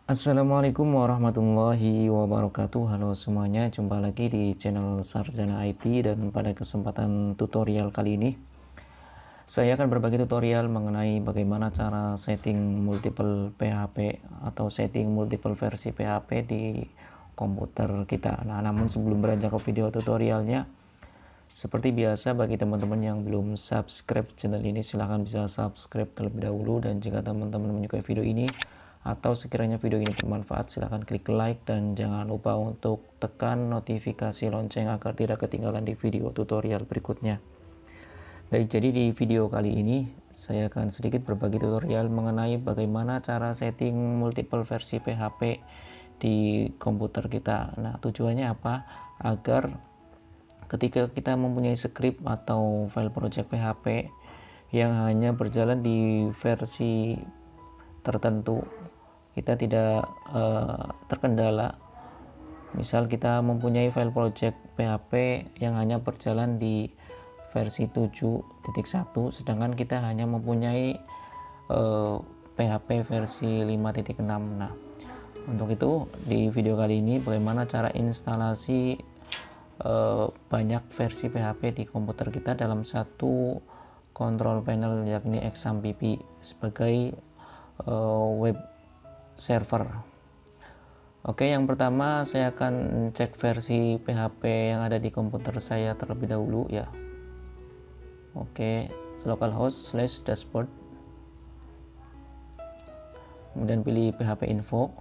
Assalamualaikum warahmatullahi wabarakatuh. Halo semuanya, jumpa lagi di channel Sarjana IT, dan pada kesempatan tutorial kali ini saya akan berbagi tutorial mengenai bagaimana cara setting multiple PHP atau setting multiple versi PHP di komputer kita. Namun sebelum beranjak ke video tutorialnya, seperti biasa bagi teman-teman yang belum subscribe channel ini, silahkan bisa subscribe terlebih dahulu. Dan jika teman-teman menyukai video ini atau sekiranya video ini bermanfaat, silahkan klik like dan jangan lupa untuk tekan notifikasi lonceng agar tidak ketinggalan di video tutorial berikutnya. Baik, jadi di video kali ini saya akan sedikit berbagi tutorial mengenai bagaimana cara setting multiple versi PHP di komputer kita. Nah, tujuannya apa? Agar ketika kita mempunyai script atau file project PHP yang hanya berjalan di versi tertentu, kita tidak terkendala. Misal kita mempunyai file project PHP yang hanya berjalan di versi 7.1, sedangkan kita hanya mempunyai PHP versi 5.6. Nah, untuk itu di video kali ini bagaimana cara instalasi banyak versi PHP di komputer kita dalam satu control panel, yakni XAMPP sebagai web server. Oke, yang pertama saya akan cek versi PHP yang ada di komputer saya terlebih dahulu ya. Oke, localhost/dashboard, kemudian pilih PHP info.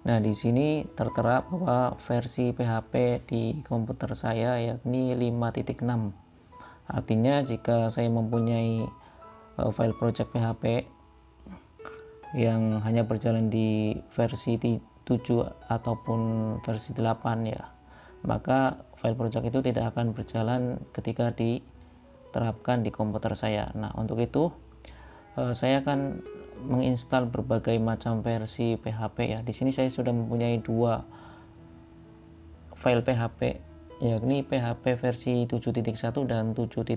Nah, di sini tertera bahwa versi PHP di komputer saya yakni 5.6. Artinya jika saya mempunyai file project PHP yang hanya berjalan di versi 7 ataupun versi 8 ya, maka file project itu tidak akan berjalan ketika diterapkan di komputer saya. Nah, untuk itu saya akan menginstal berbagai macam versi PHP ya. Di sini saya sudah mempunyai dua file PHP, yakni PHP versi 7.1 dan 7.4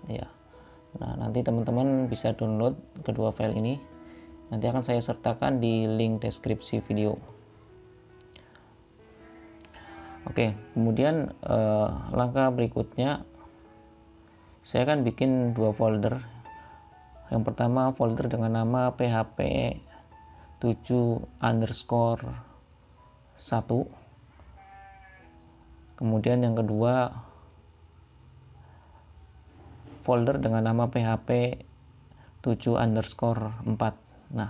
ya. Nah, nanti teman-teman bisa download kedua file ini. Nanti akan saya sertakan di link deskripsi video. Oke, kemudian langkah berikutnya saya akan bikin dua folder. Yang pertama folder dengan nama PHP 7_1. Kemudian yang kedua folder dengan nama PHP 7_4. Nah,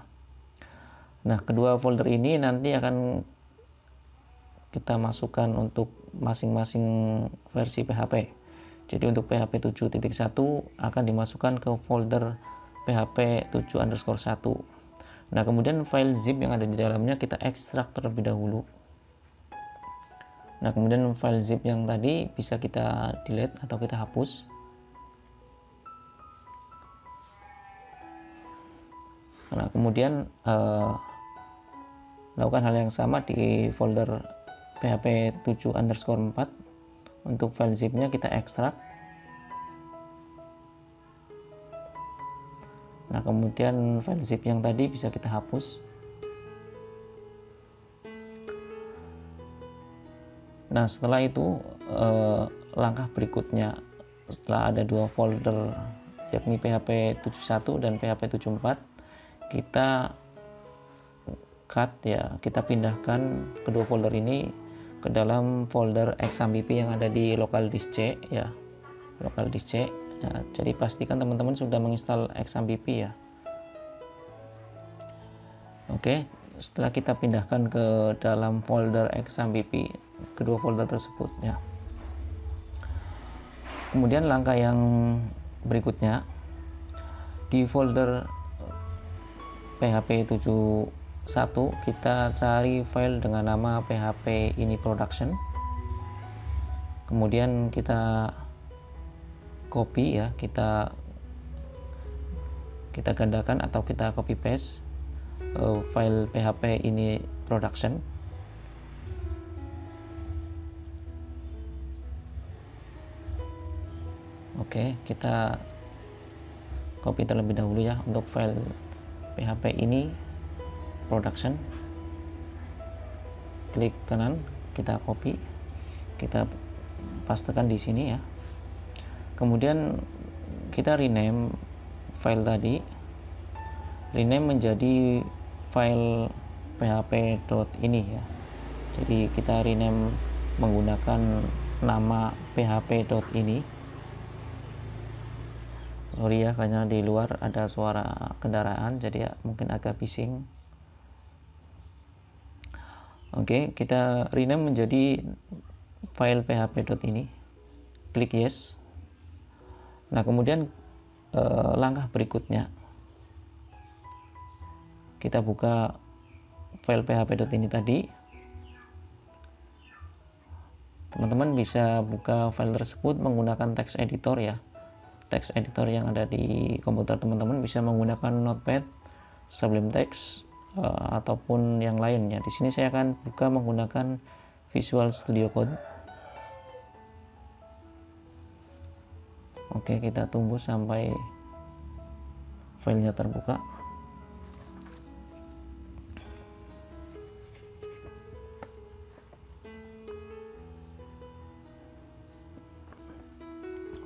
kedua folder ini nanti akan kita masukkan untuk masing-masing versi PHP. Jadi untuk PHP 7.1 akan dimasukkan ke folder PHP 7_1. Nah, kemudian file zip yang ada di dalamnya kita ekstrak terlebih dahulu. Nah, kemudian file zip yang tadi bisa kita delete atau kita hapus. Nah, kemudian lakukan hal yang sama di folder PHP 7_4. Untuk file zipnya kita ekstrak. Nah, kemudian file zip yang tadi bisa kita hapus. Nah, setelah itu langkah berikutnya, setelah ada dua folder yakni PHP 71 dan PHP 74, kita cut ya, kita pindahkan kedua folder ini ke dalam folder XAMPP yang ada di local disk C ya, local disk C. Nah, jadi pastikan teman-teman sudah menginstal XAMPP ya. Oke, setelah kita pindahkan ke dalam folder XAMPP kedua folder tersebut ya. Kemudian langkah yang berikutnya, di folder PHP 71 kita cari file dengan nama PHP ini production. Kemudian kita copy ya, kita gandakan atau kita copy paste file PHP ini production. Oke, kita copy terlebih dahulu ya untuk file PHP ini production, klik kanan, kita copy, kita pastekan di sini ya. Kemudian kita rename file tadi, rename menjadi file php.ini ya. Jadi kita rename menggunakan nama php.ini. Sorry ya, karena di luar ada suara kendaraan, jadi ya mungkin agak bising. Oke, kita rename menjadi file php.ini. Klik yes. Nah, kemudian langkah berikutnya kita buka file php.ini tadi. Teman-teman bisa buka file tersebut menggunakan text editor ya. Text editor yang ada di komputer teman-teman bisa menggunakan Notepad, Sublime Text, ataupun yang lainnya. Di sini saya akan buka menggunakan Visual Studio Code. Oke, kita tunggu sampai filenya terbuka.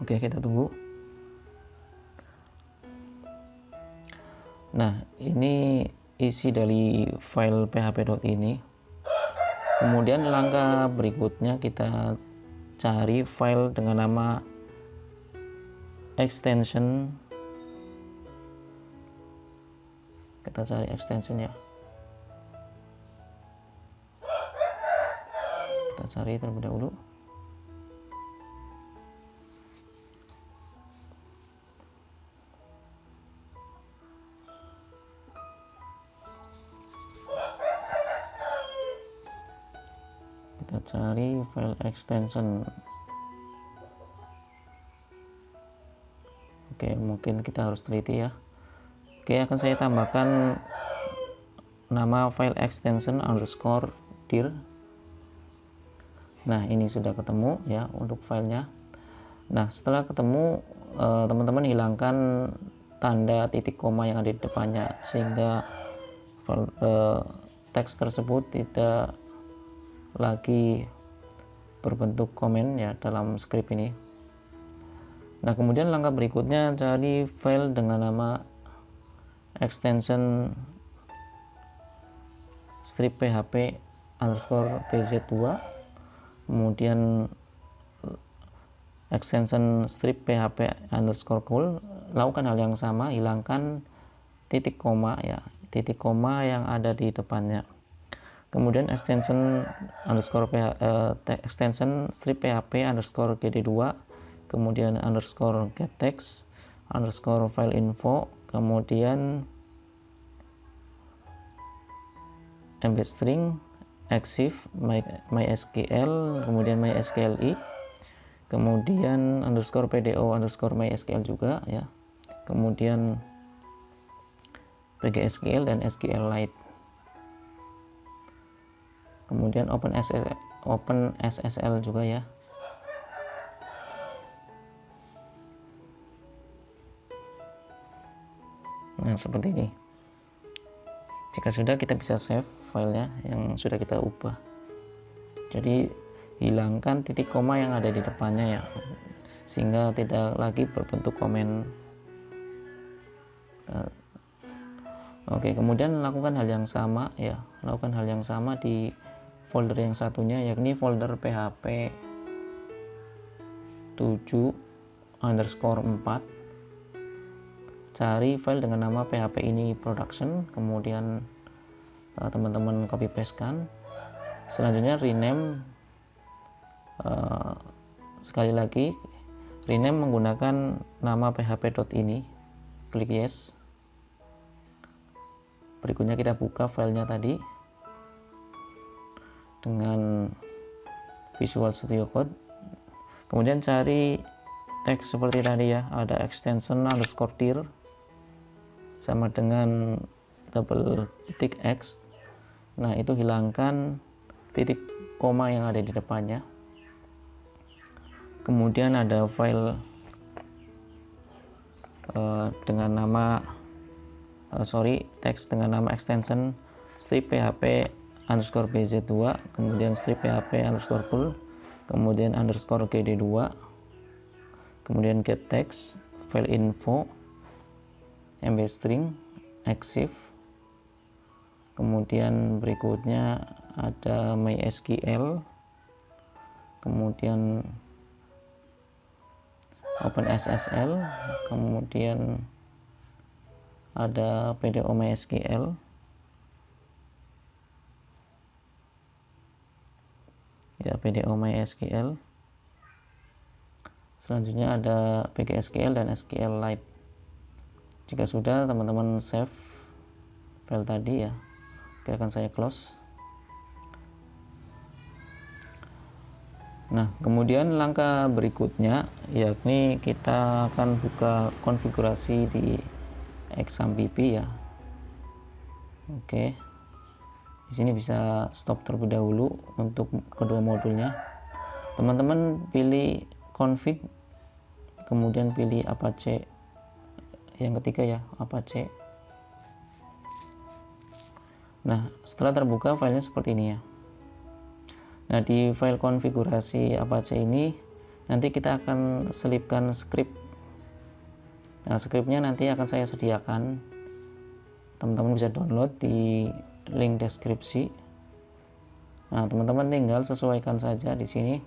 Oke, kita tunggu. Nah, ini isi dari file php.ini. Kemudian langkah berikutnya kita cari file dengan nama extension. Kita cari extension ya. Kita cari terlebih dahulu. Kita cari file extension. Oke, mungkin kita harus teliti ya. Oke, akan saya tambahkan nama file extension _dir. Nah, ini sudah ketemu ya untuk filenya. Nah, setelah ketemu, teman-teman hilangkan tanda titik koma yang ada di depannya, sehingga file, teks tersebut tidak lagi berbentuk komen ya dalam script ini. Nah, kemudian langkah berikutnya cari file dengan nama extension strip php _bz2, kemudian extension strip php _cool. Lakukan hal yang sama, hilangkan titik koma ya, titik koma yang ada di depannya. Kemudian extension strip php _gd2, kemudian _getText _file info, kemudian embed string exif mysql, kemudian mysqli, kemudian _pdo _mysql juga ya, kemudian pgsql dan sqlite, kemudian OpenSSL juga ya. Nah, seperti ini. Jika sudah, kita bisa save filenya yang sudah kita ubah. Jadi hilangkan titik koma yang ada di depannya ya, sehingga tidak lagi berbentuk komen. Oke, kemudian lakukan hal yang sama ya, lakukan hal yang sama di folder yang satunya, yakni folder php 7_4. Cari file dengan nama php ini production, kemudian teman-teman copy paste kan. Selanjutnya rename, sekali lagi rename menggunakan nama php.ini. Klik yes. Berikutnya kita buka filenya tadi dengan Visual Studio Code. Kemudian cari teks seperti tadi ya, ada extension _dir sama dengan double titik X. Nah, itu hilangkan titik koma yang ada di depannya. Kemudian ada file dengan nama teks dengan nama extension strip php underscore bz2, kemudian strip php underscore full, kemudian underscore gd2, kemudian get text, file info, mb string, exif, kemudian berikutnya ada mysql, kemudian OpenSSL, kemudian ada PDO MySQL, ya PDO MySQL. Selanjutnya ada PGSQL dan SQLite. Jika sudah, teman-teman save file tadi ya. Oke, akan saya close. Nah, kemudian langkah berikutnya yakni kita akan buka konfigurasi di XAMPP ya. Oke. Di sini bisa stop terlebih dahulu untuk kedua modulnya. Teman-teman pilih config, kemudian pilih Apache yang ketiga ya, Apache. Nah, setelah terbuka filenya seperti ini ya. Nah, di file konfigurasi Apache ini nanti kita akan selipkan script. Nah, scriptnya nanti akan saya sediakan. Teman-teman bisa download di link deskripsi. Nah, teman-teman tinggal sesuaikan saja di sini.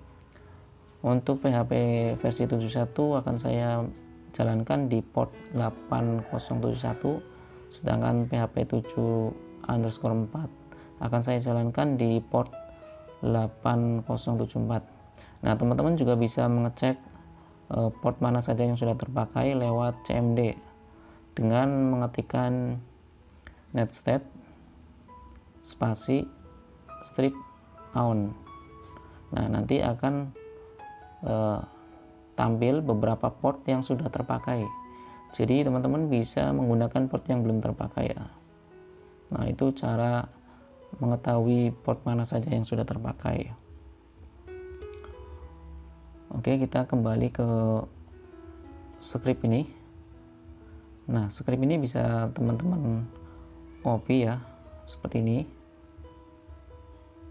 Untuk PHP versi 71 akan saya jalankan di port 8071, sedangkan PHP 7_4 akan saya jalankan di port 8074. Nah, teman-teman juga bisa mengecek port mana saja yang sudah terpakai lewat cmd dengan mengetikkan netstat spasi strip on. Nah, nanti akan tampil beberapa port yang sudah terpakai. Jadi teman-teman bisa menggunakan port yang belum terpakai ya. Nah, itu cara mengetahui port mana saja yang sudah terpakai. Oke, kita kembali ke script ini. Nah, script ini bisa teman-teman copy ya, seperti ini.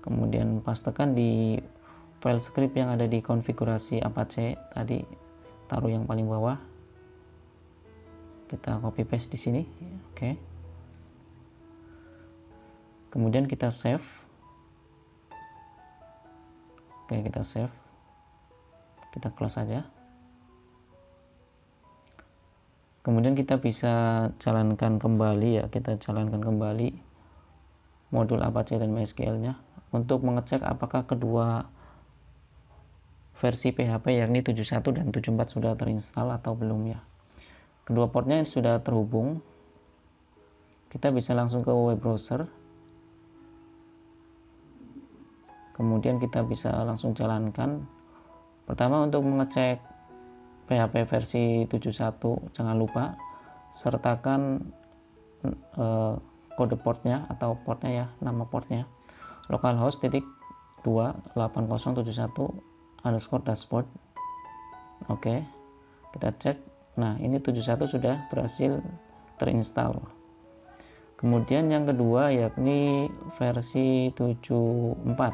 Kemudian pastekan di file script yang ada di konfigurasi Apache tadi, taruh yang paling bawah. Kita copy paste di sini. Oke. Kemudian kita save. Oke, kita save. Kita close saja. Kemudian kita bisa jalankan kembali ya, kita jalankan kembali modul Apache dan MySQL-nya untuk mengecek apakah kedua versi PHP yakni 71 dan 74 sudah terinstall atau belum ya. Kedua portnya sudah terhubung. Kita bisa langsung ke web browser. Kemudian kita bisa langsung jalankan. Pertama, untuk mengecek PHP versi 71 jangan lupa sertakan kode portnya atau portnya ya, nama portnya localhost /28071_dashboard. Oke, kita cek. Nah, ini 71 sudah berhasil terinstall. Kemudian yang kedua yakni versi 74.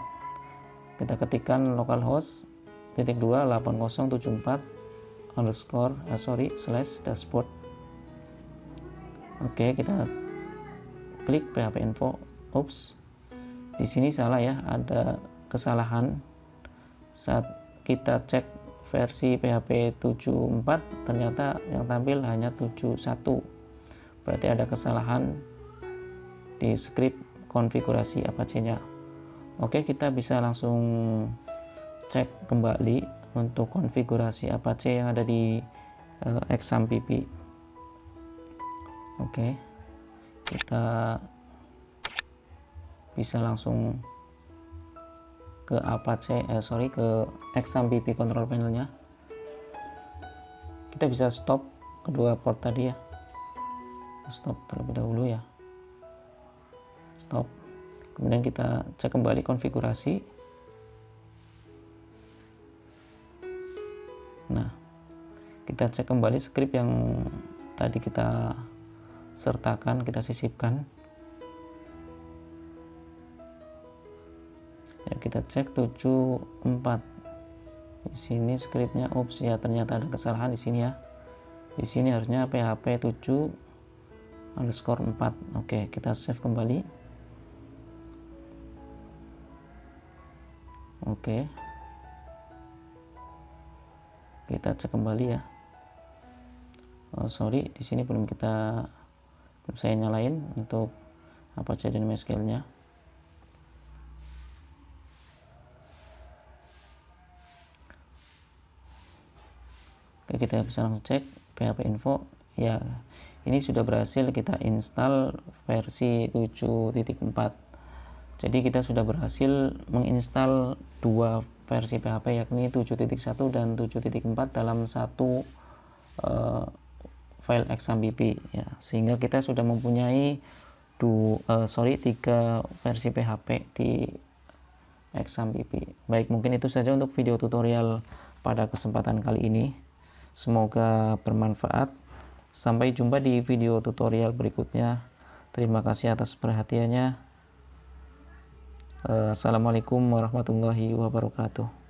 Kita ketikkan localhost /8074_dashboard. Oke, kita klik PHP info. Ups, di sini salah ya, ada kesalahan. Saat kita cek versi PHP 74 ternyata yang tampil hanya 71. Berarti ada kesalahan di script konfigurasi Apache-nya. Oke, kita bisa langsung cek kembali untuk konfigurasi Apache yang ada di XAMPP. Oke, kita bisa langsung ke ke XAMPP control panelnya. Kita bisa stop kedua port tadi ya, stop terlebih dahulu ya, stop. Kemudian kita cek kembali konfigurasi. Nah, kita cek kembali script yang tadi kita sertakan, kita sisipkan. Ya, kita cek 74. Di sini scriptnya ups ya, ternyata ada kesalahan di sini ya. Di sini harusnya php 7_4. Oke, kita save kembali. Oke. Kita cek kembali ya. Oh, sorry, di sini belum saya nyalain untuk Apache DynamoSQL-nya. Oke, kita bisa langsung cek php info ya. Ini sudah berhasil kita install versi 7.4. Jadi kita sudah berhasil menginstal dua versi PHP, yakni 7.1 dan 7.4 dalam satu file XAMPP ya, sehingga kita sudah mempunyai 3 versi PHP di XAMPP. Baik, mungkin itu saja untuk video tutorial pada kesempatan kali ini. Semoga bermanfaat. Sampai jumpa di video tutorial berikutnya. Terima kasih atas perhatiannya. Assalamualaikum warahmatullahi wabarakatuh.